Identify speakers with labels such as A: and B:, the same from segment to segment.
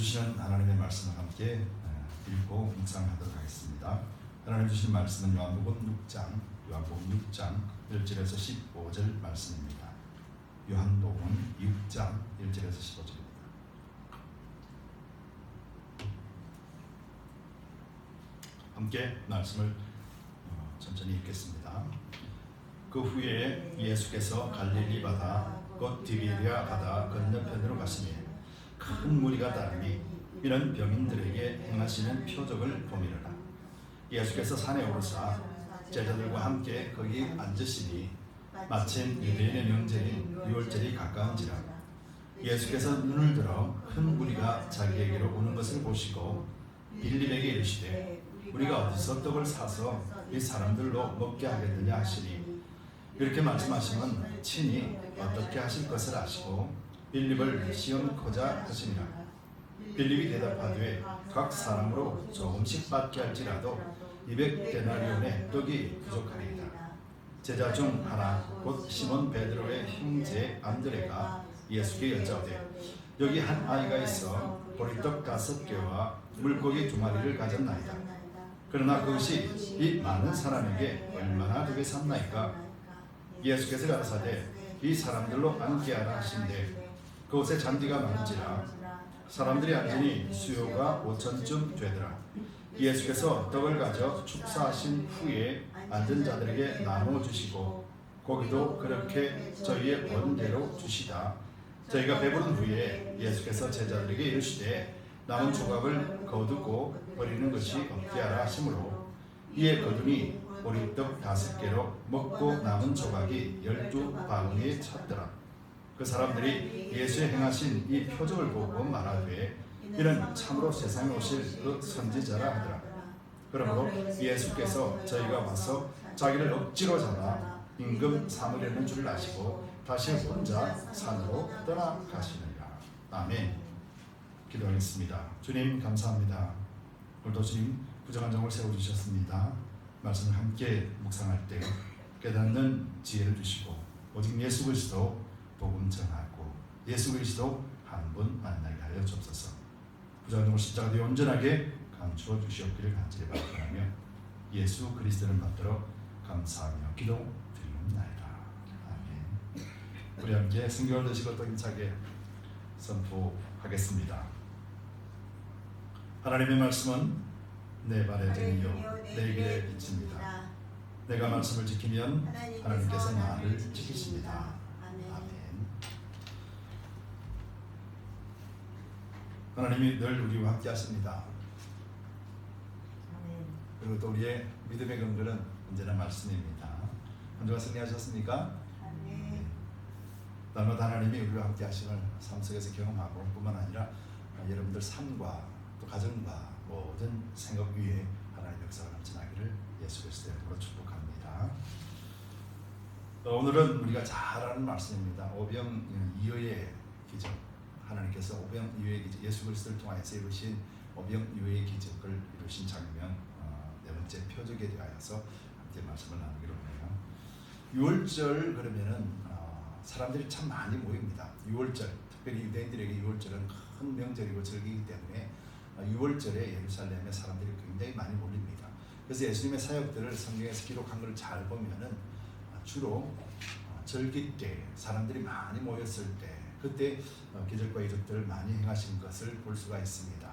A: 주시는 하나님의 말씀을 함께 읽고 묵상하도록 하겠습니다. 하나님 주신 말씀은 요한복음 6장 1절에서 15절 말씀입니다. 요한복음 6장 1절에서 15절입니다. 함께 말씀을 천천히 읽겠습니다. 그 후에 예수께서 갈릴리 바다 곧 디베리아 바다 건너편으로 가시니 큰 무리가 따르니 이는 병인들에게 행하시는 표적을 보미르라. 예수께서 산에 오르사 제자들과 함께 거기 앉으시니 마침 유대인의 명절인 유월절이 가까운지라. 예수께서 눈을 들어 큰 무리가 자기에게로 오는 것을 보시고 빌립에게 이르시되 우리가 어디서 떡을 사서 이 사람들로 먹게 하겠느냐 하시니, 이렇게 말씀하시면 친히 어떻게 하실 것을 아시고 빌립을 시험코자 하시니라. 빌립이 대답하되 각 사람으로 조금씩 받게 할지라도 200데나리온의 떡이 부족하리이다. 제자 중 하나 곧 시몬 베드로의 형제 안드레가 예수께 여짜오되 여기 한 아이가 있어 보리떡 5개와 물고기 2마리를 가졌나이다. 그러나 그것이 이 많은 사람에게 얼마나 되게 샀나이까? 예수께서 가라사대 이 사람들로 앉게 하라 하신대 그곳에 잔디가 많은지라 사람들이 앉으니 수요가 5,000쯤 되더라. 예수께서 떡을 가져 축사하신 후에 앉은 자들에게 나누어 주시고 고기도 그렇게 저희의 원대로 주시다. 저희가 배부른 후에 예수께서 제자들에게 이르시되 남은 조각을 거두고 버리는 것이 없게 하라 하시므로 이에 거두니 보리떡 5개로 먹고 남은 조각이 12바구니에 찼더라. 그 사람들이 예수의 행하신 이 표적을 보고 말하되 이는 참으로 세상에 오실 그 선지자라 하더라. 그러므로 예수께서 저희가 와서 자기를 억지로 잡아 임금 삼으려는 줄 아시고 다시 혼자 산으로 떠나가시느니라. 아멘. 기도하겠습니다. 주님 감사합니다. 오늘도 주님 부정한 정을 세워주셨습니다. 말씀을 함께 묵상할 때 깨닫는 지혜를 주시고 오직 예수 그리스도 복음 전하고 예수 그리스도 한 분 만나게 하여 주옵소서. 부정한 정을 십자가 뒤에 온전하게 감추어 주시옵기를 간절히 바라며 예수 그리스도를 받들어 감사하며 기도드리옵나이다. 아멘. 우리 함께 성경을 드시고 또 힘차게 선포하겠습니다. 하나님의 말씀은 내 발의 등이요 내 길의 빛입니다. 내가 말씀을 지키면 하나님께서 나를 지키십니다. 아멘. 하나님이 늘 우리와 함께 하십니다. 그리고 또 우리의 믿음의 근거는 언제나 말씀입니다. 한 주간 승리하셨습니까? 네. 날마다 하나님이 우리와 함께 하심을 삶 속에서 경험하고 뿐만 아니라 여러분들 삶과 또 가정과 모든 생각 위에 하나님의 역사가 넘쳐나기를 예수 그리스도의 이름으로 축복합니다. 오늘은 우리가 잘 아는 말씀입니다. 오병이어의 기적. 하나님께서 오병이어의 기적, 예수 그리스도를 통하여서 이루신 오병이어의 기적을 이루신 장면, 네 번째 표적에 대하여서 함께 말씀을 나누기로 해요. 6월절 그러면은 사람들이 참 많이 모입니다. 6월절, 특별히 유대인들에게 6월절은 큰 명절이고 절기이기 때문에 6월절에 예루살렘에 사람들이 굉장히 많이 몰립니다. 그래서 예수님의 사역들을 성경에서 기록한 걸 잘 보면은 주로 절기 때 사람들이 많이 모였을 때 그때 기적과 이적들을 많이 행하신 것을 볼 수가 있습니다.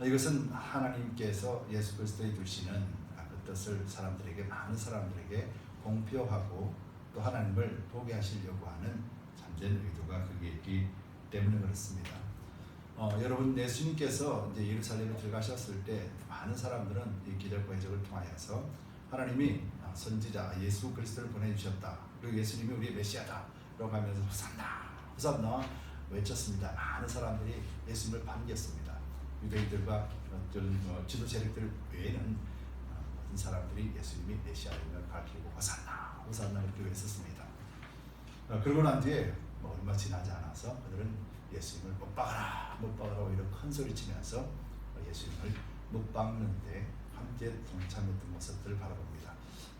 A: 이것은 하나님께서 예수 그리스도에 두시는 그 뜻을 사람들에게, 많은 사람들에게 공표하고 또 하나님을 보게 하시려고 하는 참된 의도가 거기에 있기 때문에 그렇습니다. 여러분, 예수님께서 이제 예루살렘에 들어가셨을 때 많은 사람들은 이 기적과 이적을 통하여서 하나님이 선지자 예수 그리스도를 보내주셨다, 그리고 예수님이 우리의 메시아다라고 하면서 호산나 호산나 외쳤습니다. 많은 사람들이 예수님을 반겼습니다. 유대인들과 지도 세력들 외에는 모든 사람들이 예수님이 메시아임을 밝히고 호산나 호산나 이렇게 외쳤습니다. 그러고 난 뒤에 얼마 지나지 않아서 그들은 예수님을 못 박아라 못 박아라 오히려 큰 소리 치면서 예수님을 못 박는데 함께 동참했던 모습들을 바라봅니다.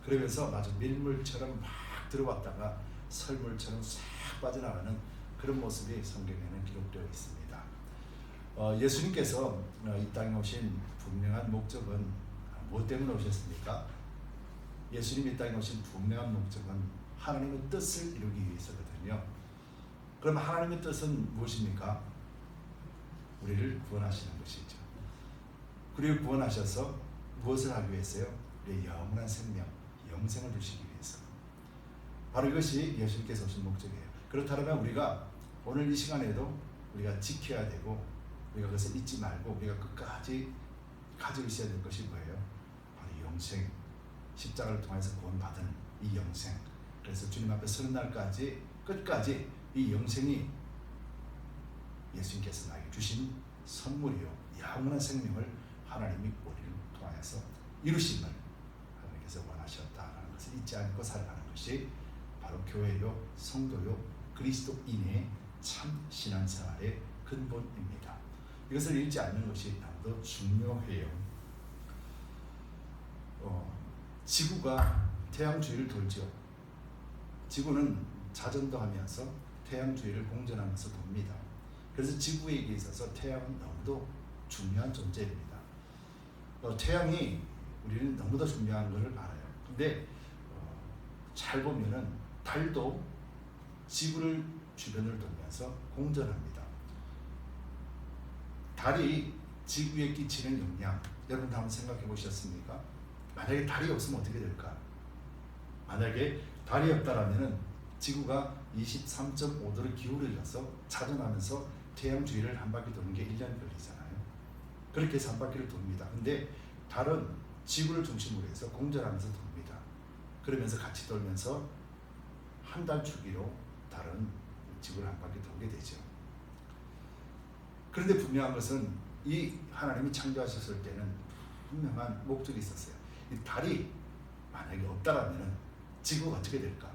A: 그러면서 마치 밀물처럼 막 들어왔다가 설물처럼 싹 빠져나가는 그런 모습이 성경에는 기록되어 있습니다. 예수님께서 이 땅에 오신 분명한 목적은 무엇 때문에 오셨습니까? 예수님이 이 땅에 오신 분명한 목적은 하나님의 뜻을 이루기 위해서거든요. 그럼 하나님의 뜻은 무엇입니까? 우리를 구원하시는 것이죠. 우리를 구원하셔서 무엇을 하기 위해서요? 우리의 영원한 생명, 영생을 주시기 위해서. 바로 이것이 예수님께서 오신 목적이에요. 그렇다면 우리가 오늘 이 시간에도 우리가 지켜야 되고 우리가 그것을 잊지 말고 우리가 끝까지 가지고 있어야 될 것이 뭐예요? 바로 영생, 십자가를 통해서 구원받은 이 영생. 그래서 주님 앞에 서는 날까지 끝까지 이 영생이 예수님께서 나에게 주신 선물이요, 영원한 생명을 하나님이 우리를 통하여서 이루심을 하나님께서 원하셨다라는 것을 잊지 않고 살아가는 것이 바로 교회요, 성도요, 그리스도인의 참 신앙생활의 근본입니다. 이것을 잃지 않는 것이 너무도 중요해요. 지구가 태양 주위를 돌죠. 지구는 자전도하면서 태양 주위를 공전하면서 돕니다. 그래서 지구에게 있어서 태양은 너무도 중요한 존재입니다. 태양이 우리는 너무도 중요한 것을 알아요. 근데 잘 보면은 달도 지구를 주변을 돌면서 공전합니다. 달이 지구에 끼치는 영향, 여러분 한번 생각해 보셨습니까? 만약에 달이 없으면 어떻게 될까? 만약에 달이 없다라면은 지구가 23.5도를 기울여져서 자전하면서 태양 주위를 한 바퀴 도는 게 1년 걸리잖아요. 그렇게 해서 한 바퀴를 돕니다. 근데 달은 지구를 중심으로 해서 공전하면서 돕니다. 그러면서 같이 돌면서 한 달 주기로 달은 지구를 한 바퀴 돌게 되죠. 그런데 분명한 것은 이 하나님이 창조하셨을 때는 분명한 목적이 있었어요. 이 달이 만약에 없다라면 지구가 어떻게 될까?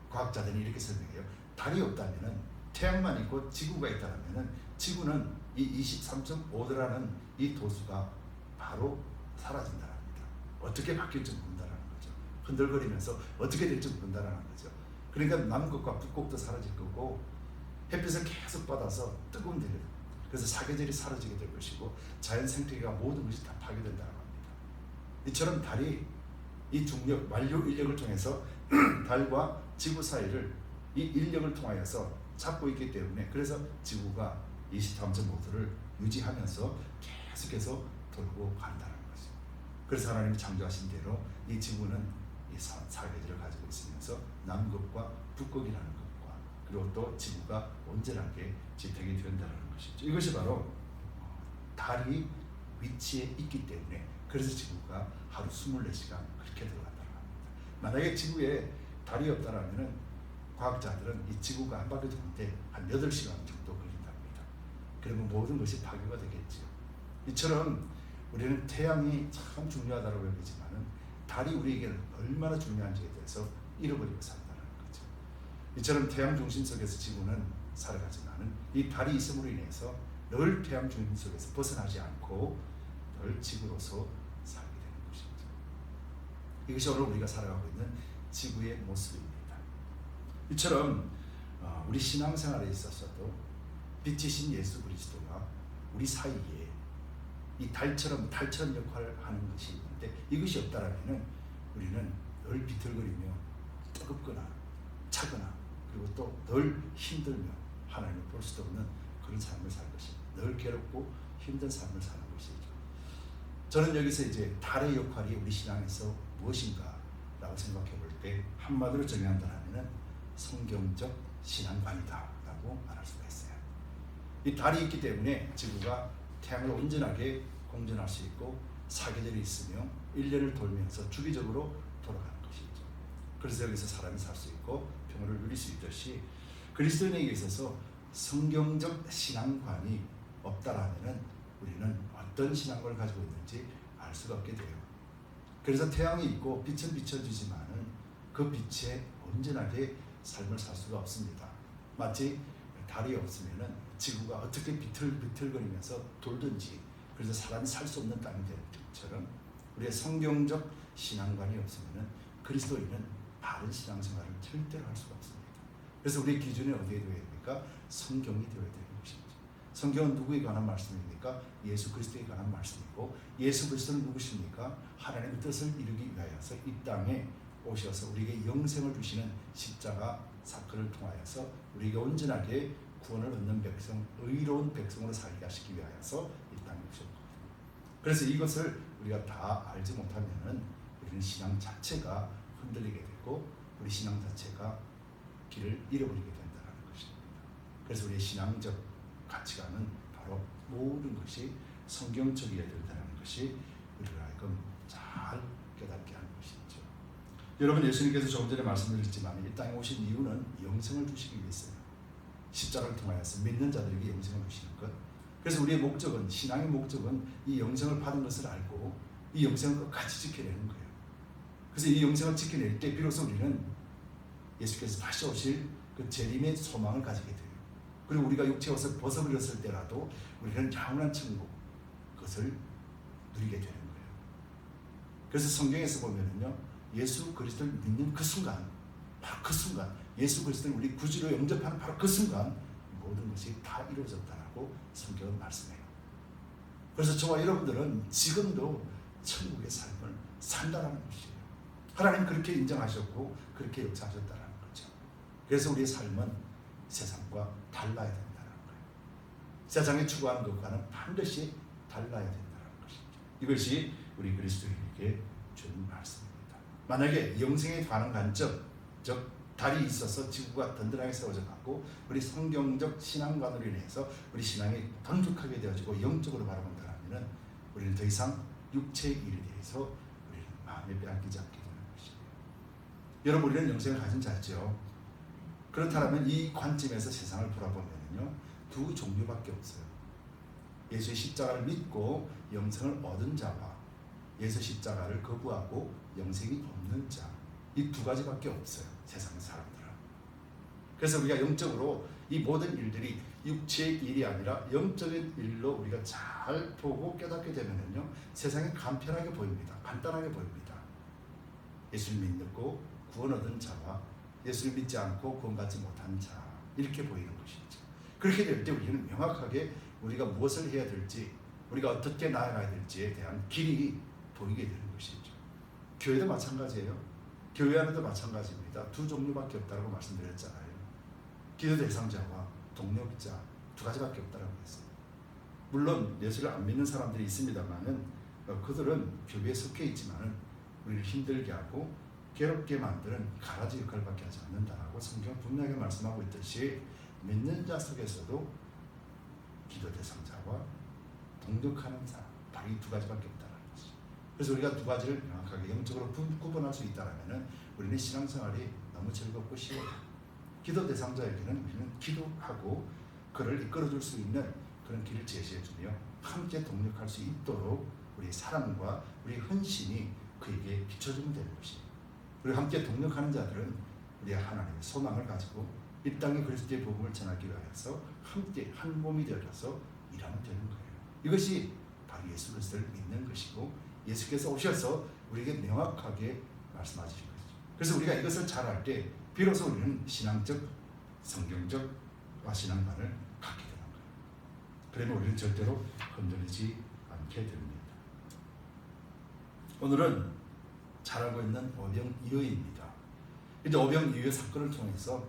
A: 과학자들이 이렇게 설명해요. 달이 없다면 태양만 있고 지구가 있다면 지구는 이 23.5도라는 이 도수가 바로 사라진다는 겁니다. 어떻게 바뀔지 모른다는 거죠. 흔들거리면서 어떻게 될지 모른다는 거죠. 그러니까 남극과 북극도 사라질 거고 햇빛을 계속 받아서 뜨거운 데를, 그래서 사계절이 사라지게 될 것이고 자연 생태계가 모든 것이 다 파괴된다는 겁니다. 이처럼 달이 이 중력, 만류 인력을 통해서 달과 지구 사이를 이 인력을 통하여서 잡고 있기 때문에 그래서 지구가 23.5도를 유지하면서 계속해서 돌고 간다는 거죠. 그래서 하나님이 창조하신 대로 이 지구는 이 사계절을 가지고 있으면서 남극과 북극이라는 것과 그리고 또 지구가 온전하게 지탱이 된다는 것이죠. 이것이 바로 달이 위치에 있기 때문에 그래서 지구가 하루 24시간 그렇게 들어간다는 겁니다. 만약에 지구에 달이 없다라면은 과학자들은 이 지구가 한 바퀴 도는데 한 8시간 정도 걸린답니다. 그러면 모든 것이 파괴가 되겠죠. 이처럼 우리는 태양이 참 중요하다고 여기지만은 달이 우리에게는 얼마나 중요한지에 대해서 잃어버리고 산다는 거죠. 이처럼 태양 중심 속에서 지구는 살아가지만은 이 달이 있음으로 인해서 늘 태양 중심 속에서 벗어나지 않고 늘 지구로서 살게 되는 것이죠. 이것이 오늘 우리가 살아가고 있는 지구의 모습입니다. 이처럼 우리 신앙생활에 있어서도 빛이신 예수 그리스도가 우리 사이에 이 달처럼 역할을 하는 것이 있는데 이것이 없다라면 우리는 늘 비틀거리며 뜨겁거나 차거나 그리고 또 늘 힘들며 하나님을 볼 수도 없는 그런 삶을 살 것입니다. 늘 괴롭고 힘든 삶을 사는 것이죠. 저는 여기서 이제 달의 역할이 우리 신앙에서 무엇인가 라고 생각해 볼 때 한마디로 정의한다면 성경적 신앙관이다 라고 말할 수가 있어요. 이 달이 있기 때문에 지구가 태양을 온전하게 공전할 수 있고 사계절이 있으며 1년을 돌면서 주기적으로 돌아가는 것이죠. 그래서 여기서 사람이 살 수 있고 평화를 누릴 수 있듯이 그리스도인에게 있어서 성경적 신앙관이 없다라면 우리는 어떤 신앙관을 가지고 있는지 알 수가 없게 돼요. 그래서 태양이 있고 빛은 비춰지지만은 그 빛에 온전하게 삶을 살 수가 없습니다. 마치 달이 없으면은 지구가 어떻게 비틀거리면서 돌든지 그래서 사람이 살 수 없는 땅이 되는 것처럼 우리의 성경적 신앙관이 없으면은 그리스도인은 바른 신앙생활을 절대로 할 수가 없습니다. 그래서 우리의 기준이 어디에 되어야 됩니까? 성경이 되어야 되는 것입니다. 성경은 누구에 관한 말씀입니까? 예수 그리스도에 관한 말씀이고, 예수 그리스도는 누구십니까? 하나님의 뜻을 이루기 위하여서 이 땅에 오셔서 우리에게 영생을 주시는 십자가 사건을 통하여서 우리에게 온전하게 구원을 얻는 백성, 의로운 백성으로 살게 하시기 위하여서 이 땅에 오셨거든요. 그래서 이것을 우리가 다 알지 못하면은 우리는 신앙 자체가 흔들리게 되고 우리 신앙 자체가 길을 잃어버리게 된다는 것입니다. 그래서 우리의 신앙적 가치관은 바로 모든 것이 성경적이어야 된다는 것이 우리를 하여금 잘 깨닫게 하는 것이죠. 여러분, 예수님께서 조금 전에 말씀드렸지만 이 땅에 오신 이유는 영생을 주시기 위해서요. 십자가를 통하여서 믿는 자들에게 영생을 주시는 것. 그래서 우리의 목적은, 신앙의 목적은 이 영생을 받은 것을 알고 이 영생을 끝까지 지켜내는 거예요. 그래서 이 영생을 지켜낼 때 비로소 우리는 예수께서 다시 오실 그 재림의 소망을 가지게 돼요. 그리고 우리가 육체에서 벗어버렸을 때라도 우리는 영원한 천국, 그것을 누리게 되는 거예요. 그래서 성경에서 보면은요, 예수 그리스도를 믿는 그 순간, 바로 그 순간, 예수 그리스도를 우리 구주로 영접하는 바로 그 순간 모든 것이 다 이루어졌다라고 성경은 말씀해요. 그래서 저와 여러분들은 지금도 천국의 삶을 산다라는 것이에요. 하나님 그렇게 인정하셨고 그렇게 역사하셨다는 거죠. 그래서 우리의 삶은 세상과 달라야 된다는 거예요. 세상이 추구하는 것과는 반드시 달라야 된다는 것이죠. 이것이 우리 그리스도인에게 주는 말씀입니다. 만약에 영생에 관한 관점, 즉 달이 있어서 지구가 든든하게 세워져 갖고 우리 성경적 신앙관으로 인해서 우리 신앙이 단독하게 되어지고 영적으로 바라본다면 우리는 더 이상 육체의 일에 대해서 우리는 마음에 빼앗기지 않게 되는 것이에요. 여러분, 우리는 영생을 가진 자죠. 그렇다면 이 관점에서 세상을 돌아보면요, 두 종류밖에 없어요. 예수의 십자가를 믿고 영생을 얻은 자와 예수 십자가를 거부하고 영생이 없는 자, 이 두 가지밖에 없어요, 세상 사람들은. 그래서 우리가 영적으로 이 모든 일들이 육체의 일이 아니라 영적인 일로 우리가 잘 보고 깨닫게 되면요, 세상이 간편하게 보입니다. 간단하게 보입니다. 예수를 믿고 구원 얻은 자와 예수를 믿지 않고 구원받지 못한 자, 이렇게 보이는 것이죠. 그렇게 될 때 우리는 명확하게 우리가 무엇을 해야 될지, 우리가 어떻게 나아가야 될지에 대한 길이 보이게 되는 것이죠. 교회도 마찬가지예요. 교회 안에도 마찬가지입니다. 두 종류밖에 없다고 말씀드렸잖아요. 기도 대상자와 동력자, 두 가지밖에 없다고 했어요. 물론 예수를 안 믿는 사람들이 있습니다만은 그들은 교회에 속해 있지만은 우리를 힘들게 하고 괴롭게 만드는 가라지 역할밖에 하지 않는다라고 성경은 분명하게 말씀하고 있듯이 믿는 자 속에서도 기도 대상자와 동력하는 자, 바로 이 두 가지밖에 없다는 거죠. 그래서 우리가 두 가지를 명확하게 영적으로 구분할 수 있다면 우리는 신앙생활이 너무 즐겁고 쉬워요. 기도 대상자에게는 우리는 기도하고 그를 이끌어줄 수 있는 그런 길을 제시해주며 함께 동력할 수 있도록 우리의 사랑과 우리의 헌신이 그에게 비춰주면 되는 것이에요. 그리고 함께 동력하는 자들은 우리의 하나님의 소망을 가지고 이 땅에 그리스도의 복음을 전하기 위해서 함께 한 몸이 되어서 일하면 되는 거예요. 이것이 바로 예수 그리스도를 믿는 것이고 예수께서 오셔서 우리에게 명확하게 말씀하신 것이죠. 그래서 우리가 이것을 잘 알 때 비로소 우리는 신앙적, 성경적 신앙관을 갖게 되는 거예요. 그러면 우리는 절대로 흔들리지 않게 됩니다. 오늘은 잘 알고 있는 오병이어입니다. 이제 오병이어 사건을 통해서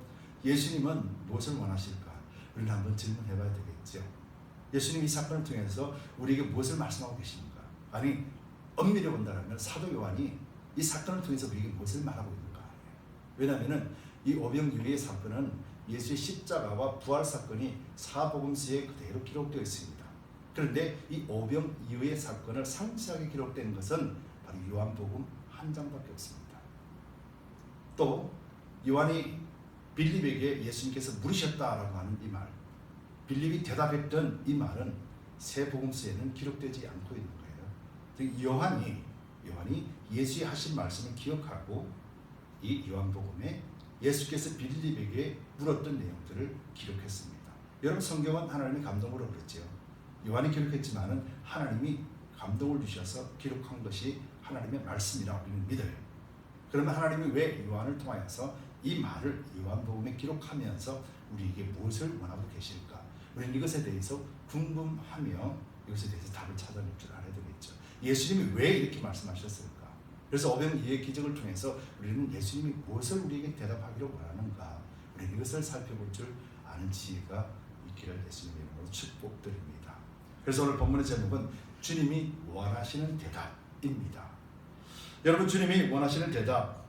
A: 예수님은 무엇을 원하실까? 우리는 한번 질문해봐야 되겠죠. 예수님 이 사건을 통해서 우리에게 무엇을 말씀하고 계십니까? 아니, 엄밀히 본다면 사도 요한이 이 사건을 통해서 우리에게 무엇을 말하고 있는가? 왜냐하면 이 오병이어의 사건은 예수의 십자가와 부활 사건이 사복음서에 그대로 기록되어 있습니다. 그런데 이 오병이어의 사건을 상세하게 기록된 것은 바로 요한복음 한 장밖에 없습니다. 또 요한이 빌립에게 예수님께서 물으셨다라고 하는 이 말, 빌립이 대답했던 이 말은 세 복음서에는 기록되지 않고 있는 거예요. 요한이 예수의 하신 말씀을 기억하고 이 요한복음에 예수께서 빌립에게 물었던 내용들을 기록했습니다. 여러분, 성경은 하나님의 감동으로 그랬죠. 요한이 기록했지만은 하나님이 감동을 주셔서 기록한 것이 하나님의 말씀이라고 우리는 믿어요. 그러면 하나님이 왜 요한을 통하여서 이 말을 요한복음에 기록하면서 우리에게 무엇을 원하고 계실까? 우리는 이것에 대해서 궁금하며 이것에 대해서 답을 찾아낼 줄 알아야 되겠죠. 예수님이 왜 이렇게 말씀하셨을까? 그래서 오병이의 기적을 통해서 우리는 예수님이 무엇을 우리에게 대답하기로 원하는가, 우리는 이것을 살펴볼 줄 아는 지혜가 있기를 예수님의 이름으로 축복드립니다. 그래서 오늘 본문의 제목은 주님이 원하시는 대답입니다. 여러분, 주님이 원하시는 대답,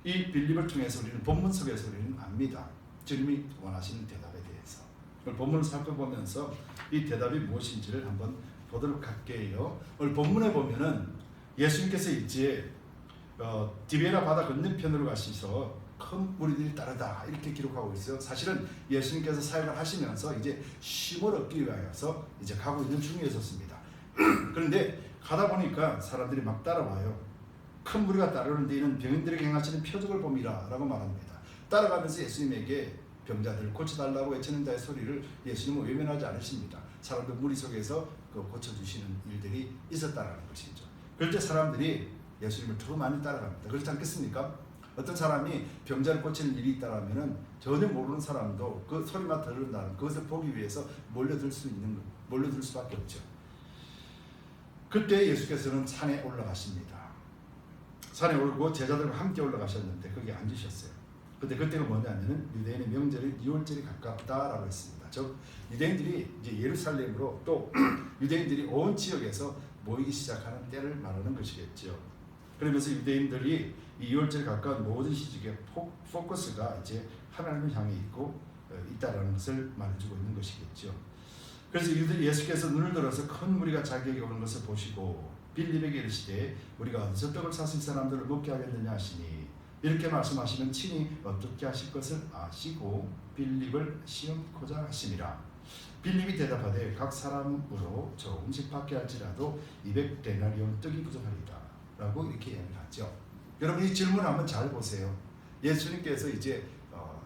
A: 이 빌립을 통해서 우리는 본문 속에서 우리는 압니다. 주님이 원하시는 대답에 대해서 오늘 본문을 살펴보면서 이 대답이 무엇인지를 한번 보도록 할게요. 오늘 본문에 보면은 예수님께서 이제 디베라 바다 건너편으로 가시서 큰 무리들이 따르다 이렇게 기록하고 있어요. 사실은 예수님께서 사역을 하시면서 이제 쉼을 얻기 위하여서 이제 가고 있는 중이었습니다. 그런데 가다 보니까 사람들이 막 따라와요. 큰 무리가 따르는데 이는 병인들에게 행하시는 표적을 봄이라 라고 말합니다. 따라가면서 예수님에게 병자들을 고쳐달라고 외치는 자의 소리를 예수님은 외면하지 않으십니다. 사람들 무리 속에서 그 고쳐주시는 일들이 있었다는 것이죠. 그럴 때 사람들이 예수님을 더 많이 따라갑니다. 그렇지 않겠습니까? 어떤 사람이 병자를 고치는 일이 있다면 전혀 모르는 사람도 그 소리만 들은다는 그것을 보기 위해서 몰려들 수밖에 없죠. 그때 예수께서는 산에 올라가십니다. 산에 오르고 제자들과 함께 올라가셨는데 거기 앉으셨어요. 근데 그때가 뭐냐면은 유대인의 명절인 유월절이 가깝다라고 했습니다. 즉 유대인들이 이제 예루살렘으로 또 유대인들이 온 지역에서 모이기 시작하는 때를 말하는 것이겠죠. 그러면서 유대인들이 이 유월절에 가까운 모든 시국의 포커스가 이제 하나님을 향해 있다라는 것을 말해주고 있는 것이겠죠. 그래서 예수께서 눈을 들어서 큰 무리가 자기에게 오는 것을 보시고 빌립에게 이르시되 우리가 어디서 떡을 사실 사람들을 먹게 하겠느냐 하시니, 이렇게 말씀하시면 친히 어떻게 하실 것을 아시고 빌립을 시험코자 하심이라. 빌립이 대답하되 각 사람으로 조금씩 받게 할지라도 200데나리온 떡이 부족하리다 라고 이렇게 이야기를 하죠. 여러분, 이 질문을 한번 잘 보세요. 예수님께서 이제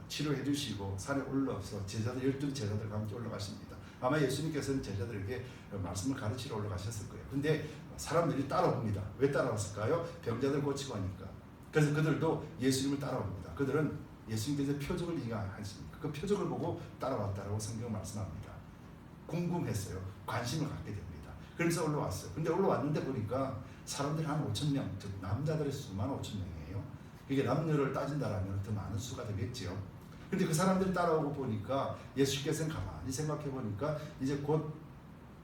A: 치료해 주시고 산에 올라서 12 제자들과 함께 올라가십니다. 아마 예수님께서는 제자들에게 말씀을 가르치러 올라가셨을 거예요. 근데 사람들이 따라옵니다. 왜 따라왔을까요? 병자들 고치고 하니까. 그래서 그들도 예수님을 따라옵니다. 그들은 예수님께서 표적을 얘기하십니까? 그 표적을 보고 따라왔다라고 성경 말씀합니다. 궁금했어요. 관심을 갖게 됩니다. 그래서 올라왔어요. 근데 올라왔는데 보니까 사람들이 한 5,000명, 즉 남자들의 수만 5,000명이에요. 이게 남녀를 따진다라면 더 많은 수가 되겠죠. 근데 그 사람들이 따라오고 보니까 예수께서는 가만히 생각해 보니까 이제 곧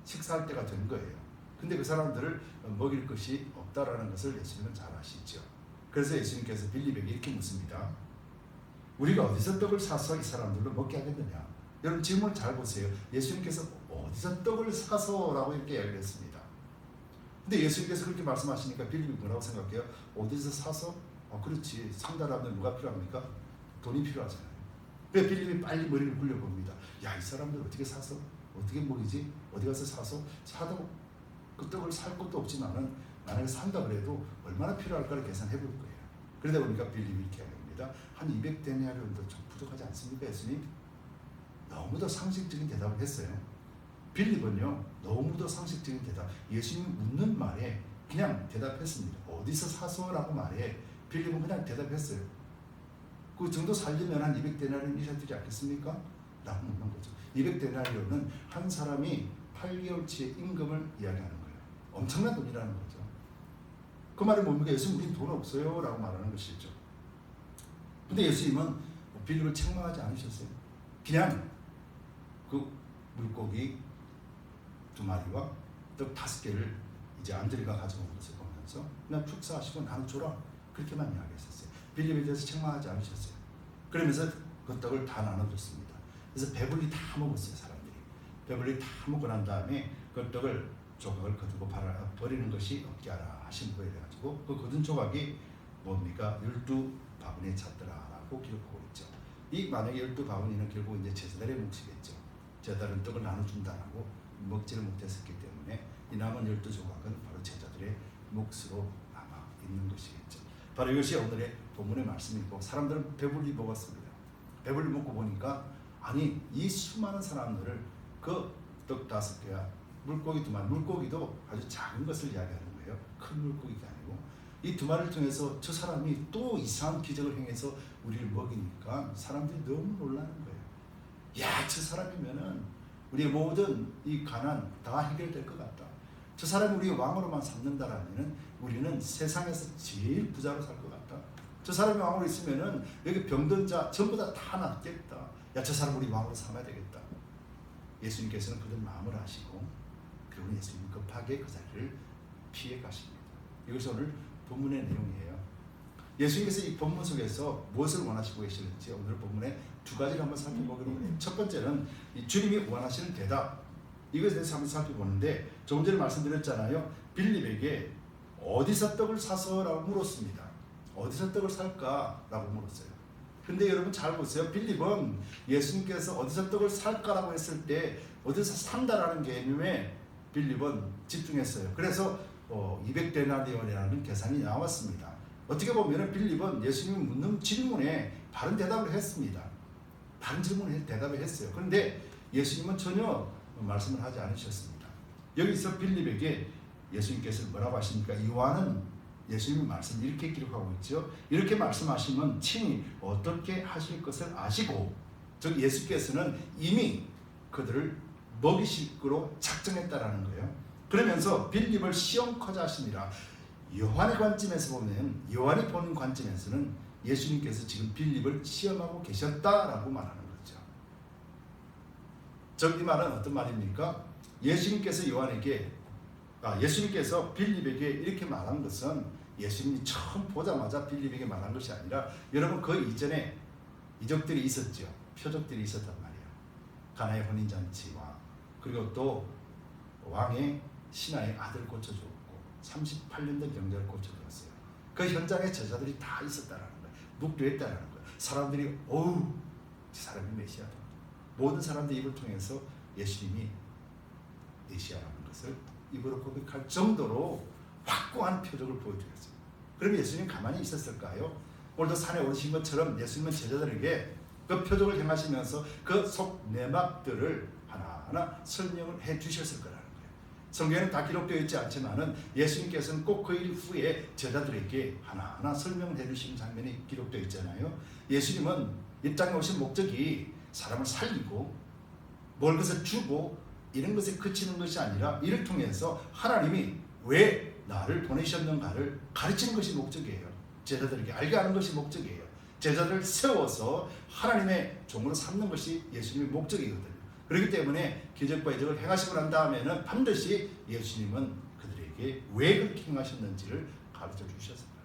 A: 식사할 때가 된 거예요. 근데 그 사람들을 먹일 것이 없다라는 것을 예수님은 잘 아시죠. 그래서 예수님께서 빌립에게 이렇게 묻습니다. 우리가 어디서 떡을 사서 이 사람들로 먹게 하겠느냐? 여러분, 질문을 잘 보세요. 예수님께서 어디서 떡을 사서 라고 이렇게 이야기를 했습니다. 근데 예수님께서 그렇게 말씀하시니까 빌립이 뭐라고 생각해요? 어디서 사서? 그렇지. 산다라면 누가 필요합니까? 돈이 필요하잖아요. 그래서 빌립이 빨리 머리를 굴려봅니다. 야, 이 사람들 어떻게 사서? 어떻게 먹이지? 어디 가서 사도 그 떡을 살 것도 없지만은 만약에 산다 그래도 얼마나 필요할까를 계산해 볼 거예요. 그러다 보니까 빌립이 이렇게 합니다. 한 200데나리온도 좀 부족하지 않습니까, 예수님? 너무도 상식적인 대답을 했어요. 빌립은요, 너무도 상식적인 대답. 예수님 묻는 말에 그냥 대답했습니다. 어디서 사서라고 말해. 빌립은 그냥 대답했어요. 그 정도 살려면 한 200데나리온 이셔야 되지 않겠습니까? 라고 묻는 거죠. 200데나리온은 한 사람이 8개월치의 임금을 이야기하는 거예요. 엄청난 돈이라는 거죠. 그 말이 뭡니까? 예수님, 우린 돈 없어요 라고 말하는 것이죠. 근데 예수님은 빌립을 책망하지 않으셨어요. 그냥 그 물고기 2마리와 떡 5개를 이제 안드레가 가져온 것을 보면서 그냥 축사하시고 나눠 줘라, 그렇게만 이야기했었어요. 빌립에 대해서 책망하지 않으셨어요. 그러면서 그 떡을 다 나눠줬습니다. 그래서 배불리 다 먹었어요. 사람들이 배불리 다 먹고 난 다음에 그 떡을 조각을 거두고 버리는 것이 없게 하라 하신 거에 가지고 그 거둔 조각이 뭡니까? 12바구니에 찼더라라고 기록하고 있죠. 이 만약에 12바구니는 결국 이제 제자들의 몫이겠죠. 제자들은 떡을 나눠준다라고 먹지를 못했었기 때문에 이 남은 12조각은 바로 제자들의 몫으로 남아 있는 것이겠죠. 바로 이것이 오늘의 본문의 말씀이고, 사람들은 배불리 먹었습니다. 배불리 먹고 보니까 아니, 이 수많은 사람들을 그 떡 5개와 물고기 2마리, 물고기도 아주 작은 것을 이야기하는 거예요. 큰 물고기가 아니고. 이 2마리를 통해서 저 사람이 또 이상한 기적을 행해서 우리를 먹이니까 사람들이 너무 놀라는 거예요. 야, 저 사람이면은 우리의 모든 이 가난 다 해결될 것 같다. 저 사람이 우리 왕으로만 삼는다라면 우리는 세상에서 제일 부자로 살 것 같다. 저 사람이 왕으로 있으면은 여기 병든 자 전부 다 낫겠다. 야, 저 사람 우리 왕으로 삼아야 되겠다. 예수님께서는 그들 마음을 아시고 그리고 예수님 급하게 그 자리를 피해 가십니다. 이것이 오늘 본문의 내용이에요. 예수님께서 이 본문 속에서 무엇을 원하시고 계시는지 오늘 본문에 두 가지를 한번 살펴보기로 해요. 첫 번째는 이 주님이 원하시는 대답, 이것에 대해서 한번 살펴보는데, 조금 전에 말씀드렸잖아요. 빌립에게 어디서 떡을 사서? 라고 물었습니다. 어디서 떡을 살까? 라고 물었어요. 근데 여러분 잘 보세요. 빌립은 예수님께서 어디서 떡을 살까라고 했을 때 어디서 산다라는 개념에 빌립은 집중했어요. 그래서 200데나리온이라는 계산이 나왔습니다. 어떻게 보면 빌립은 예수님이 묻는 질문에 바른 대답을 했습니다. 바른 질문에 대답을 했어요. 그런데 예수님은 전혀 말씀을 하지 않으셨습니다. 여기서 빌립에게 예수님께서 뭐라고 하십니까? 요한은 예수님의 말씀을 이렇게 기록하고 있죠. 이렇게 말씀하시면 친히 어떻게 하실 것을 아시고, 즉 예수께서는 이미 그들을 먹이실 거로 작정했다라는 거예요. 그러면서 빌립을 시험코자 하시니라. 요한의 관점에서 보면, 요한이 보는 관점에서는 예수님께서 지금 빌립을 시험하고 계셨다라고 말하는 거죠. 즉 이 말은 어떤 말입니까? 예수님께서 빌립에게 이렇게 말한 것은 예수님이 처음 보자마자 빌립에게 말한 것이 아니라, 여러분 그 이전에 이적들이 있었죠. 표적들이 있었단 말이에요. 가나의 혼인잔치와 그리고 또 왕의 신하의 아들 고쳐주었고 38년 된 병자를 고쳐주었어요. 그 현장에 제자들이 다 있었다라는 거예요. 묵도했다라는 거예요. 사람들이 어우, 저 사람이 메시아다. 모든 사람들의 입을 통해서 예수님이 메시아라는 것을 입으로 고백할 정도로 확고한 표적을 보여주었어요. 그럼 예수님 가만히 있었을까요? 오늘도 산에 오르신 것처럼 예수님은 제자들에게 그 표적을 행하시면서 그 속 내막들을 하나하나 설명을 해 주셨을 거라는 거예요. 성경에는 다 기록되어 있지 않지만은 예수님께서는 꼭 그 일 후에 제자들에게 하나하나 설명을 해 주신 장면이 기록되어 있잖아요. 예수님은 이 땅에 오신 목적이 사람을 살리고 먹을 것을 주고 이런 것에 그치는 것이 아니라, 이를 통해서 하나님이 왜 나를 보내셨는가를 가르치는 것이 목적이에요. 제자들에게 알게 하는 것이 목적이에요. 제자들을 세워서 하나님의 종으로 삼는 것이 예수님의 목적이거든요. 그렇기 때문에 기적과 이적을 행하시고 난 다음에는 반드시 예수님은 그들에게 왜 그렇게 행하셨는지를 가르쳐 주셨습니다.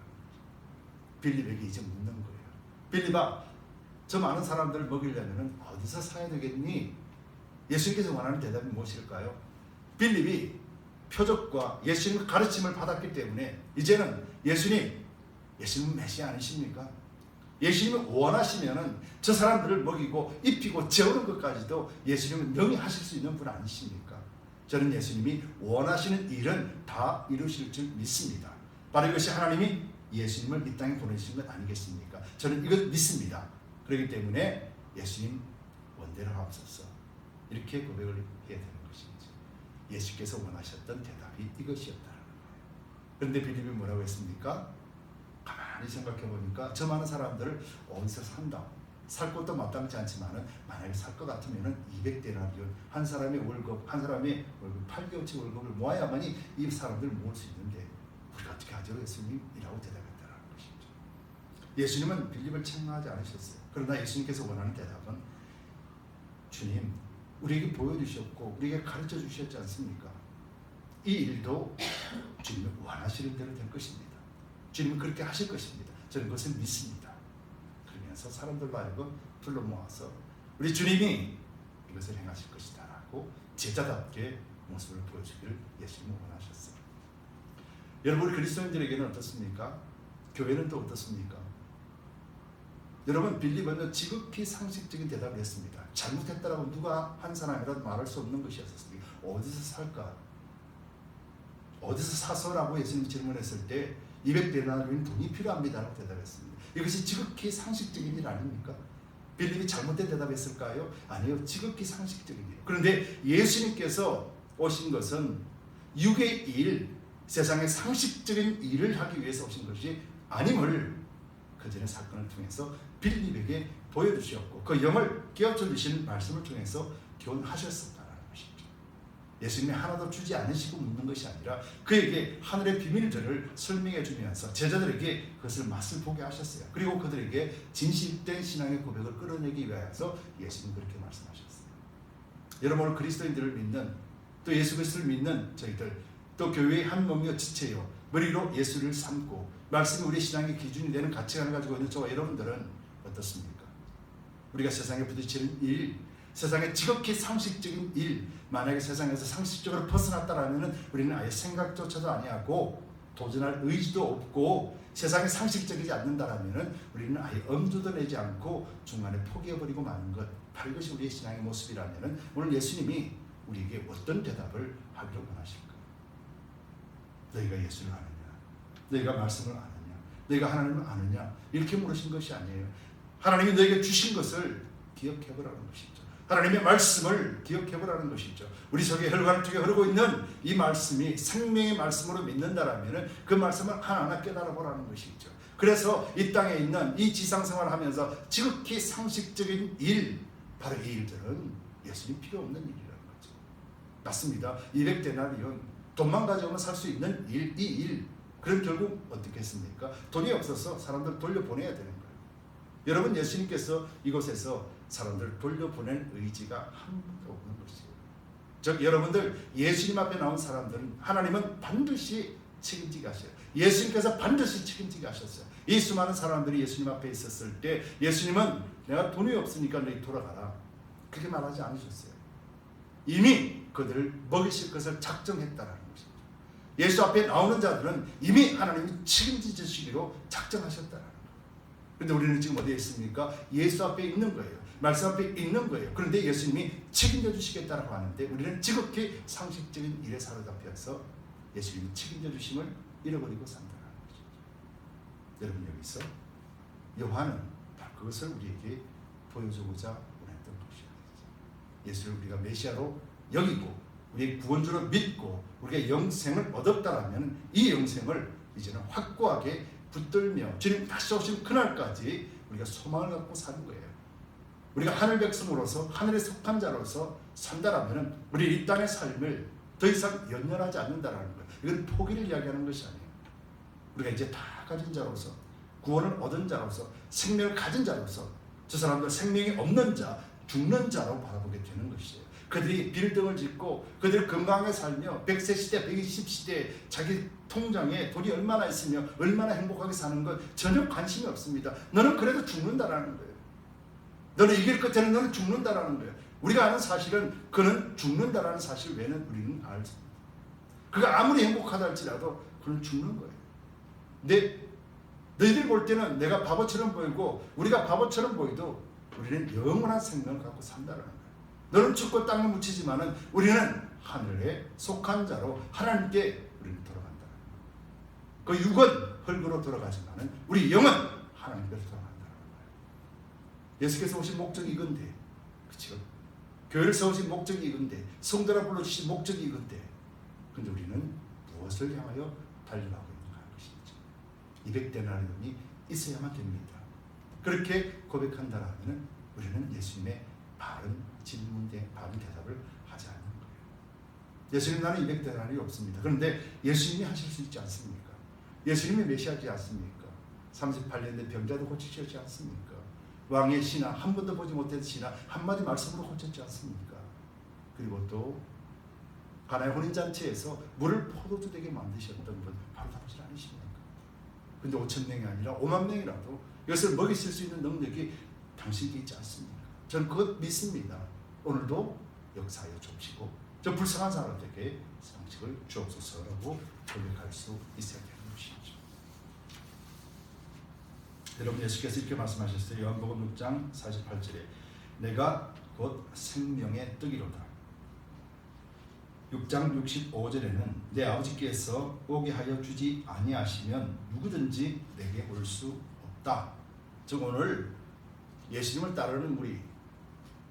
A: 빌립에게 이제 묻는 거예요. 빌립아, 저 많은 사람들을 먹이려면 어디서 사야 되겠니? 예수님께서 원하는 대답이 무엇일까요? 빌립이 표적과 예수님의 가르침을 받았기 때문에 이제는 예수님은 메시아 아니십니까? 예수님이 원하시면은 저 사람들을 먹이고 입히고 재우는 것까지도 예수님은 명의하실 수 있는 분 아니십니까? 저는 예수님이 원하시는 일은 다 이루실 줄 믿습니다. 바로 이것이 하나님이 예수님을 이 땅에 보내신 것 아니겠습니까? 저는 이것 믿습니다. 그렇기 때문에 예수님 원대로 하옵소서, 이렇게 고백을 해야 되는 것이죠. 예수께서 원하셨던 대답이 이것이었다는 거예요. 그런데 빌립이 뭐라고 했습니까? 가만히 생각해 보니까 저 많은 사람들을 어디서 산다? 살 것도 마땅치 않지만은 만약에 살 것 같으면은 200데나리온, 한 사람의 월급 8개월치 월급을 모아야만이 이 사람들을 모을 수 있는데 우리가 어떻게 하죠? 예수님이라고 대답했다는 것이죠. 예수님은 빌립을 책망하지 않으셨어요. 그러나 예수님께서 원하는 대답은, 주님, 우리에게 보여주셨고 우리에게 가르쳐 주셨지 않습니까? 이 일도 주님이 원하시는 대로 될 것입니다. 주님은 그렇게 하실 것입니다. 저는 그것을 믿습니다. 그러면서 사람들로 하여금 불러 모아서 우리 주님이 이것을 행하실 것이다 라고 제자답게 모습을 보여주기를 예수님은 원하셨어요. 여러분, 우리 그리스도인들에게는 어떻습니까? 교회는 또 어떻습니까? 여러분, 빌립은 지극히 상식적인 대답을 했습니다. 잘못했다라고 누가 한 사람이라도 말할 수 없는 것이었습니다. 어디서 살까? 어디서 사서라고 예수님이 질문했을 때 200데나리온 돈이 필요합니다 라고 대답했습니다. 이것이 지극히 상식적인 일 아닙니까? 빌립이 잘못된 대답했을까요? 아니요, 지극히 상식적인 일. 그런데 예수님께서 오신 것은 육의 일, 세상의 상식적인 일을 하기 위해서 오신 것이 아님을 그 전의 사건을 통해서 빌립에게 보여주셨고 그 영을 깨우쳐 주시는 말씀을 통해서 교훈하셨었다는 거예요. 예수님이 하나도 주지 않으시고 묻는 것이 아니라 그에게 하늘의 비밀들을 설명해 주면서 제자들에게 그것을 맛을 보게 하셨어요. 그리고 그들에게 진실된 신앙의 고백을 끌어내기 위하여서 예수님 그렇게 말씀하셨어요. 여러분, 오늘 그리스도인들을 믿는, 또 예수 그리스도를 믿는 저희들, 또 교회의 한 몸이요 지체요 머리로 예수를 삼고 말씀이 우리 신앙의 기준이 되는 가치관을 가지고 있는 저와 여러분들은 어떻습니까? 우리가 세상에 부딪히는 일, 세상의 지극히 상식적인 일, 만약에 세상에서 상식적으로 벗어났다라면 우리는 아예 생각조차도 아니하고 도전할 의지도 없고 세상에 상식적이지 않는다라면 우리는 아예 엄두도 내지 않고 중간에 포기해버리고 마는 것, 바로 이것이 우리의 신앙의 모습이라면 오늘 예수님이 우리에게 어떤 대답을 하기를 원하실까? 너희가 예수를 아느냐? 너희가 말씀을 아느냐? 너희가 하나님을 아느냐? 이렇게 물으신 것이 아니에요. 하나님이 너에게 주신 것을 기억해보라는 것이죠. 하나님의 말씀을 기억해보라는 것이죠. 우리 속에 혈관을 통해 흐르고 있는 이 말씀이 생명의 말씀으로 믿는다라면 그 말씀을 하나하나 깨달아보라는 것이죠. 그래서 이 땅에 있는 이 지상생활을 하면서 지극히 상식적인 일, 바로 이 일들은 예수님 필요 없는 일이라는 거죠. 맞습니다. 200데나리온, 돈만 가져오면 살 수 있는 일, 이 일. 그럼 결국 어떻게 했습니까? 돈이 없어서 사람들 돌려보내야 되는 거예요. 여러분, 예수님께서 이곳에서 사람들을 돌려보낼 의지가 한 번도 없는 것이에요. 즉 여러분들, 예수님 앞에 나온 사람들은 하나님은 반드시 책임지게 하셔요. 예수님께서 반드시 책임지게 하셨어요. 이 수많은 사람들이 예수님 앞에 있었을 때 예수님은 내가 돈이 없으니까 너희 돌아가라, 그렇게 말하지 않으셨어요. 이미 그들을 먹이실 것을 작정했다라는 것이죠. 예수 앞에 나오는 자들은 이미 하나님이 책임지시기로 작정하셨다라는 거예요. 그런데 우리는 지금 어디에 있습니까? 예수 앞에 있는 거예요. 말씀 앞에 있는 거예요. 그런데 예수님이 책임져 주시겠다라고 하는데 우리는 지극히 상식적인 일에 사로잡혀서 예수님이 책임져 주심을 잃어버리고 산다는 거죠. 여러분, 여기서 요한은 바로 그것을 우리에게 보여주고자 원했던 것이죠. 예수를 우리가 메시아로 여기고 우리의 구원주로 믿고 우리가 영생을 얻었다라면 이 영생을 이제는 확고하게 붙들며 주님 다시 오신 그날까지 우리가 소망을 갖고 사는 거예요. 우리가 하늘 백성으로서 하늘에 속한 자로서 산다라면 우리 이 땅의 삶을 더 이상 연연하지 않는다라는 거예요. 이건 포기를 이야기하는 것이 아니에요. 우리가 이제 다 가진 자로서, 구원을 얻은 자로서, 생명을 가진 자로서 저 사람들 생명이 없는 자, 죽는 자로 바라보게 되는 것이에요. 그들이 빌딩을 짓고 그들이 건강하게 살며 100세 시대, 120시대 자기 통장에 돈이 얼마나 있으며 얼마나 행복하게 사는 것 전혀 관심이 없습니다. 너는 그래도 죽는다라는 거예요. 너는 이길 끝에는 너는 죽는다라는 거예요. 우리가 아는 사실은 그는 죽는다라는 사실 외에는 우리는 알지. 그가 아무리 행복하다 할지라도 그는 죽는 거예요. 근데 너희들 볼 때는 내가 바보처럼 보이고 우리가 바보처럼 보이도 우리는 영원한 생명을 갖고 산다라는 거예요. 너는 죽고 땅에 묻히지만은 우리는 하늘에 속한 자로 하나님께 우리는 돌아간다. 그 육은 흙으로 돌아가지만은 우리 영은 하나님께로 돌아간다는 거예요. 예수께서 오신 목적이 이건데, 그렇죠? 교회를 세우신 목적이 이건데, 성도라 불러주신 목적이 이건데, 근데 우리는 무엇을 향하여 달려가고 있는가 하는 것이죠. 200데나리온이 있어야만 됩니다. 그렇게 고백한다라면 우리는 예수님의 바른 질문에 바른 대답을 하지 않는 거예요. 예수님, 나는 200데나리온이 없습니다. 그런데 예수님이 하실 수 있지 않습니까? 예수님이 메시아지 않습니까? 38년 된 병자도 고치셨지 않습니까? 왕의 신하, 한 번도 보지 못한 신하 한마디 말씀으로 고쳤지 않습니까? 그리고 또 가나의 혼인잔치에서 물을 포도주 되게 만드셨던 분 바로 당신 아니십니까? 근데 5,000명이 아니라 5만 명이라도 이것을 먹이실 수 있는 능력이 당신께 있지 않습니까? 저는 그것 믿습니다. 오늘도 역사하여 주시고 저 불쌍한 사람들에게 상식을 주옵소서라고 고백할 수 있어야 되는 것이죠. 여러분, 예수께서 이렇게 말씀하셨어요. 요한복음 6장 48절에 내가 곧 생명의 떡이로다. 6장 65절에는 내 아버지께서 오게 하여 주지 아니하시면 누구든지 내게 올 수 없다. 즉 오늘 예수님을 따르는 무리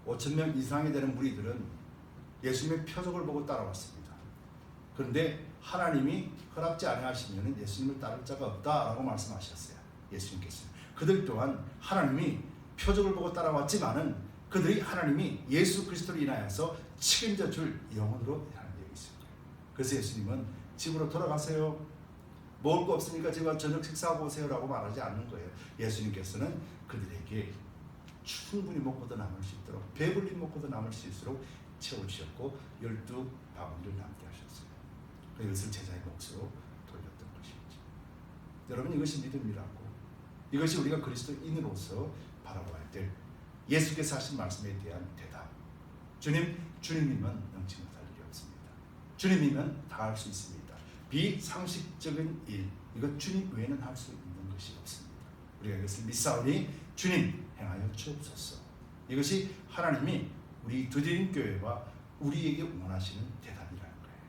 A: 5,000명 이상이 되는 무리들은 예수님의 표적을 보고 따라왔습니다. 그런데 하나님이 허락지 아니하시면 예수님을 따를 자가 없다라고 말씀하셨어요. 예수님께서. 그들 또한 하나님이 표적을 보고 따라왔지만은 그들이 하나님이 예수 그리스도로 인하여서 책임져 줄 영혼으로 그래서 예수님은 집으로 돌아가세요. 먹을 거 없으니까 제가 저녁 식사하고 오세요라고 말하지 않는 거예요. 예수님께서는 그들에게 충분히 먹고도 남을 수 있도록, 배불리 먹고도 남을 수 있도록 채워주셨고 12바구니를 남게 하셨어요. 이것을 제자의 몫으로 돌렸던 것이죠. 여러분, 이것이 믿음이라고, 이것이 우리가 그리스도인으로서 바라봐야 될 예수께서 하신 말씀에 대한 대답. 주님이면 능치 못할 일이 없습니다. 주님이면 다 할 수 있습니다. 비상식적인 일, 이것 주님 외에는 할 수 있는 것이 없습니다. 우리가 이것을 믿사오니 주님 행하여 주옵소서. 이것이 하나님이 우리 두드림 교회와 우리에게 원하시는 대답이라는 거예요.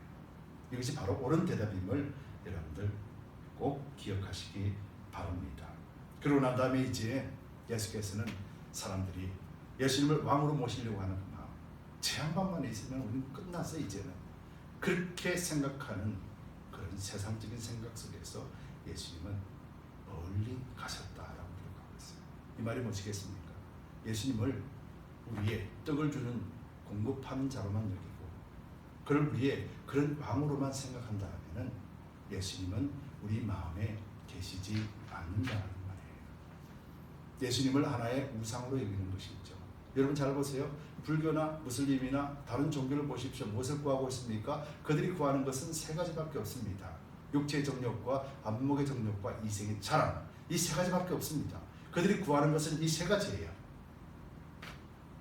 A: 이것이 바로 옳은 대답임을 여러분들 꼭 기억하시기 바랍니다. 그러고 난 다음에 이제 예수께서는 사람들이 예수님을 왕으로 모시려고 하는 마음, 제 양반만 있으면 우리는 끝났어 이제는, 그렇게 생각하는 그런 세상적인 생각 속에서 예수님은 멀리 가셨다라고 기록하고 있어요. 이 말이 무엇이겠습니까? 예수님을 우리의 떡을 주는 공급하는 자로만 여기고 그를 우리의 그런 왕으로만 생각한다면 예수님은 우리 마음에 계시지 않는다는 말이에요. 예수님을 하나의 우상으로 여기는 것이죠. 여러분 잘 보세요. 불교나 무슬림이나 다른 종교를 보십시오. 무엇을 구하고 있습니까? 그들이 구하는 것은 세 가지밖에 없습니다. 육체의 정욕과 안목의 정욕과 이생의 자랑, 이 세 가지밖에 없습니다. 그들이 구하는 것은 이 세 가지예요.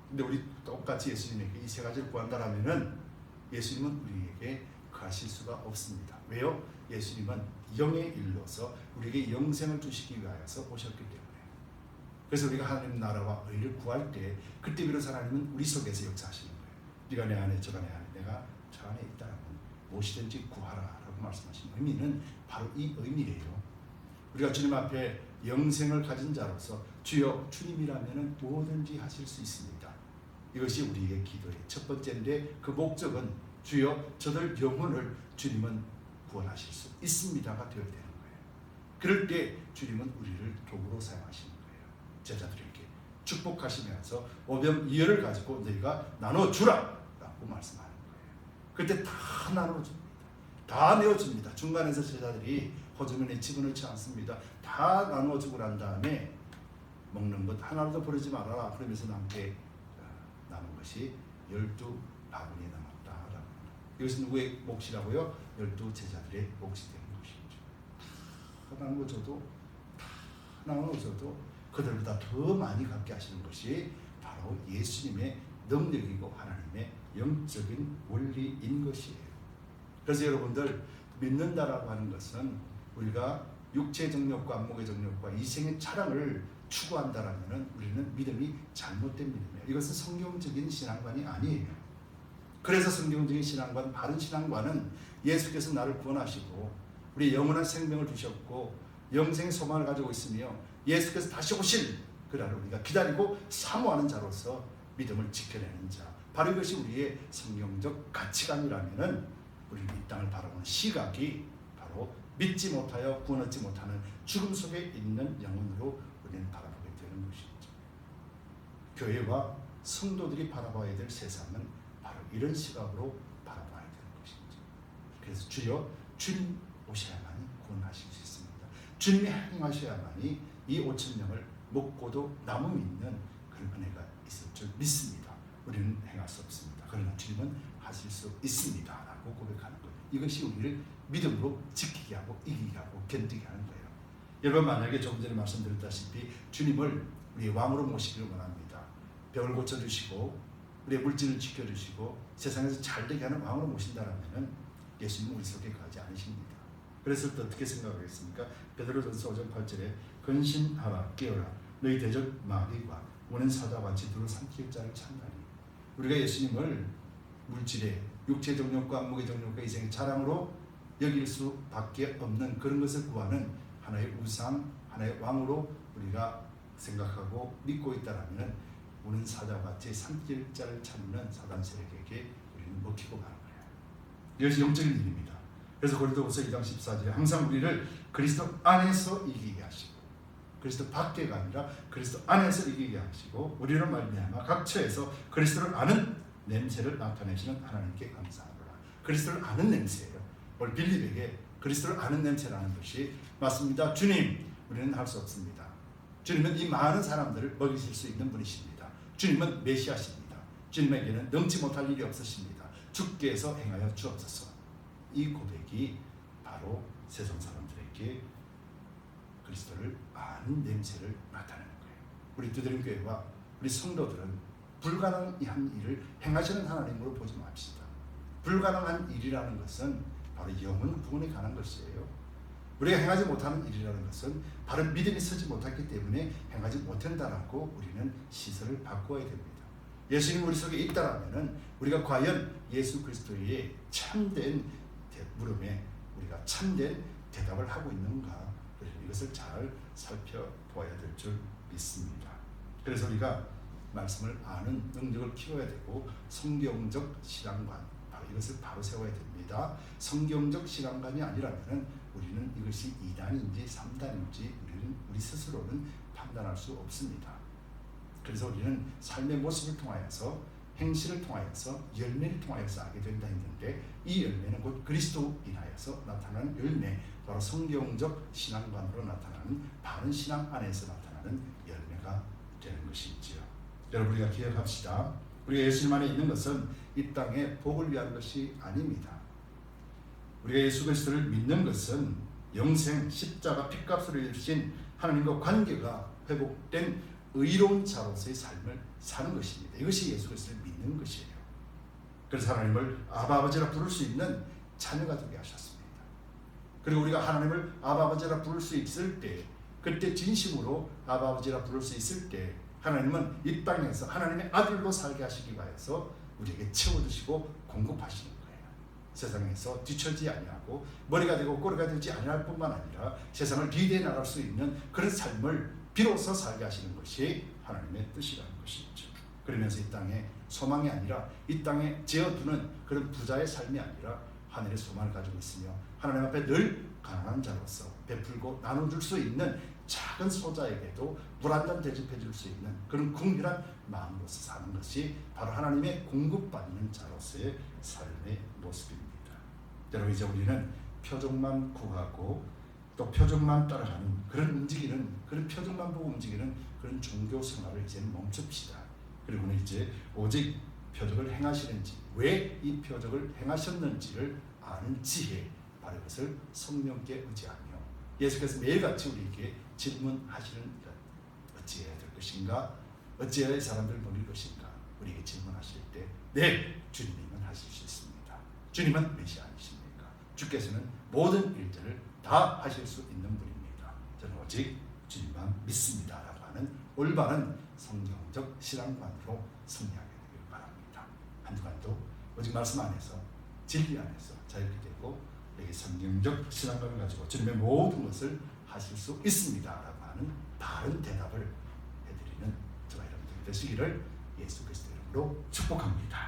A: 근데 우리 똑같이 예수님에게 이 세 가지를 구한다라면은 예수님은 우리에게 그하실 수가 없습니다. 왜요? 예수님은 영의 일로서 우리에게 영생을 주시기 위하여서 오셨기 때문에. 그래서 우리가 하나님 나라와 의를 구할 때 그때 비로소 하나님은 우리 속에서 역사하시는 거예요. 네가 내 안에 저가 내 안에 내가 저 안에 있다라면 무엇이든지 구하라라고 말씀하신 의미는 바로 이 의미예요. 우리가 주님 앞에 영생을 가진 자로서 주여 주님이라면 뭐든지 하실 수 있습니다. 이것이 우리의 기도의 첫 번째인데 그 목적은 주여 저들 영혼을 주님은 구원하실 수 있습니다가 되어야 되는 거예요. 그럴 때 주님은 우리를 도구로 사용하시는 거예요. 제자들에게 축복하시면서 오병이어를 가지고 너희가 나눠주라 라고 말씀하는 거예요. 그때 다 나눠줍니다. 다 내어줍니다. 중간에서 제자들이 호주머니에 집어넣지 않습니다. 다 나눠주고 난 다음에 먹는 것 하나도 버리지 말아라 그러면서 남은 것이 12바구니에 남았다. 이것은 누구의 몫이라고요? 12제자들의 몫이 되는 것이죠. 다 나눠줘도 그들보다 더 많이 갖게 하시는 것이 바로 예수님의 능력이고 하나님의 영적인 원리인 것이에요. 그래서 여러분들 믿는다라고 하는 것은 우리가 육체의 정욕과 안목의 정욕과 이생의 차량을 추구한다라면 우리는 믿음이 잘못된 믿음이에요. 이것은 성경적인 신앙관이 아니에요. 그래서 성경적인 신앙관, 바른 신앙관은 예수께서 나를 구원하시고 우리 영원한 생명을 주셨고 영생의 소망을 가지고 있으며 예수께서 다시 오실 그날을 우리가 기다리고 사모하는 자로서 믿음을 지켜내는 자, 바로 이것이 우리의 성경적 가치관이라면 우리는 이 땅을 바라보는 시각이 바로 믿지 못하여 구원 얻지 못하는 죽음 속에 있는 영혼으로 우리는 바라보게 되는 것이죠. 교회와 성도들이 바라봐야 될 세상은 바로 이런 시각으로 바라봐야 되는 것이죠. 그래서 주여 주님 오셔야만이 구원하실 수 있습니다. 주님이 행하셔야만이 이 5,000명을 먹고도 남음 있는 그런 은혜가 있을 줄 믿습니다. 우리는 행할 수 없습니다. 그러나 주님은 하실 수 있습니다 라고 고백하는 거예요. 이것이 우리를 믿음으로 지키게 하고 이기게 하고 견디게 하는 거예요. 여러분 만약에 조금 전에 말씀드렸다시피 주님을 우리의 왕으로 모시기를 원합니다. 병을 고쳐주시고 우리의 물질을 지켜주시고 세상에서 잘되게 하는 왕으로 모신다라면 예수님은 우리 속에 가지 않으십니다. 그래서 또 어떻게 생각하겠습니까? 베드로전서 5장 8절에 근신하라 깨어라 너희 대적 마귀가 오는 사자와 지도로 삼킬 자를 찾나니. 우리가 예수님을 물질의 육체 정욕과 안목의 정욕과 이생의 자랑으로 여길 수밖에 없는 그런 것을 구하는 하나의 우상, 하나의 왕으로 우리가 생각하고 믿고 있다라면 오는 사자와 같이 삼킬 자를 찾는 사단 세력에게 우리는 먹히고 가는 거예요. 이것이 영적인 일입니다. 그래서 고린도후서 2장 14절에 항상 우리를 그리스도 안에서 이기게 하시고 그리스도 밖에가 아니라 그리스도 안에서 이기게 하시고 우리로 말미암아 각 처에서 그리스도를 아는 냄새를 나타내시는 하나님께 감사하노라. 그리스도를 아는 냄새예요. 오늘 빌립에게 그리스도를 아는 냄새라는 것이 맞습니다. 주님, 우리는 할 수 없습니다. 주님은 이 많은 사람들을 먹이실 수 있는 분이십니다. 주님은 메시아십니다. 주님에게는 넘지 못할 일이 없으십니다. 주께서 행하여 주옵소서. 이 고백이 바로 세상 사람들에게 그리스도를 아는 냄새를 나타내는 거예요. 우리 두드림교회와 우리 성도들은 불가능한 일을 행하시는 하나님으로 보지 맙시다. 불가능한 일이라는 것은 바로 영혼 구원에 관한 것이에요. 우리가 행하지 못하는 일이라는 것은 바로 믿음이 서지 못했기 때문에 행하지 못한다라고 우리는 시선을 바꾸어야 됩니다. 예수님 우리 속에 있다라면 우리가 과연 예수 그리스도의 참된 물음에 우리가 참된 대답을 하고 있는가, 이것을 잘 살펴보아야 될 줄 믿습니다. 그래서 우리가 말씀을 아는 능력을 키워야 되고 성경적 신앙관, 이것을 바로 세워야 됩니다. 성경적 신앙관이 아니라면 우리는 이것이 2단인지 3단인지 우리 스스로는 판단할 수 없습니다. 그래서 우리는 삶의 모습을 통하여서, 행실을 통하여서, 열매를 통하여서 알게 된다 했는데, 이 열매는 곧 그리스도 인하여서 나타나는 열매, 바로 성경적 신앙관으로 나타나는 바른 신앙 안에서 나타나는 열매가 되는 것이지요. 여러분, 우리가 기억합시다. 우리가 예수님 안에 있는 것은 이 땅의 복을 위한 것이 아닙니다. 우리가 예수 그리스도를 믿는 것은 영생, 십자가, 핏값으로 이루신 하나님과 관계가 회복된 의로운 자로서의 삶을 사는 것입니다. 이것이 예수 그리스도를 믿는 것이에요. 그래서 하나님을 아바 아버지라 부를 수 있는 자녀가 되게 하셨습니다. 그리고 우리가 하나님을 아바 아버지라 부를 수 있을 때, 그때 진심으로 아바 아버지라 부를 수 있을 때 하나님은 이 땅에서 하나님의 아들로 살게 하시기 위해서 우리에게 채워주시고 공급하시는 거예요. 세상에서 뒤처지지 아니하고 머리가 되고 꼬리가 되지 아니할 뿐만 아니라 세상을 리드해 나갈 수 있는 그런 삶을 비로소 살게 하시는 것이 하나님의 뜻이라는 것이죠. 그러면서 이 땅에 소망이 아니라 이 땅에 재어두는 그런 부자의 삶이 아니라 하늘의 소망을 가지고 있으며 하나님 앞에 늘 가난한 자로서 베풀고 나눠줄 수 있는 작은 소자에게도 물 한 잔 대접해 줄 수 있는 그런 긍휼한 마음으로서 사는 것이 바로 하나님의 공급받는 자로서의 삶의 모습입니다. 여러분, 이제 우리는 표적만 구하고 또 표적만 따라가는 그런 움직이는, 그런 표적만 보고 움직이는 그런 종교 생활을 이제는 멈춥시다. 그리고는 이제 오직 표적을 행하시는지, 왜 이 표적을 행하셨는지를 아는 지혜, 바로 이것을 성령께 의지하며 예수께서 매일같이 우리에게 질문하시는 것, 어찌해야 될 것인가, 어찌해야 사람들을 먹일 것인가, 우리에게 질문하실 때 네, 주님이면 하실 수 있습니다. 주님은 메시아 아니십니까? 주께서는 모든 일들을 다 하실 수 있는 분입니다. 저는 오직 주님만 믿습니다 라고 하는 올바른 성경적 신앙관으로 승리하게 되길 바랍니다. 한 주간도 오직 말씀 안에서, 진리 안에서 자유롭게 되고 내게 성경적 신앙관을 가지고 주님의 모든 것을 하실 수 있습니다 라고 하는 바른 대답을 해드리는 저와 여러분들이 되시기를 예수 그리스도 이름으로 축복합니다.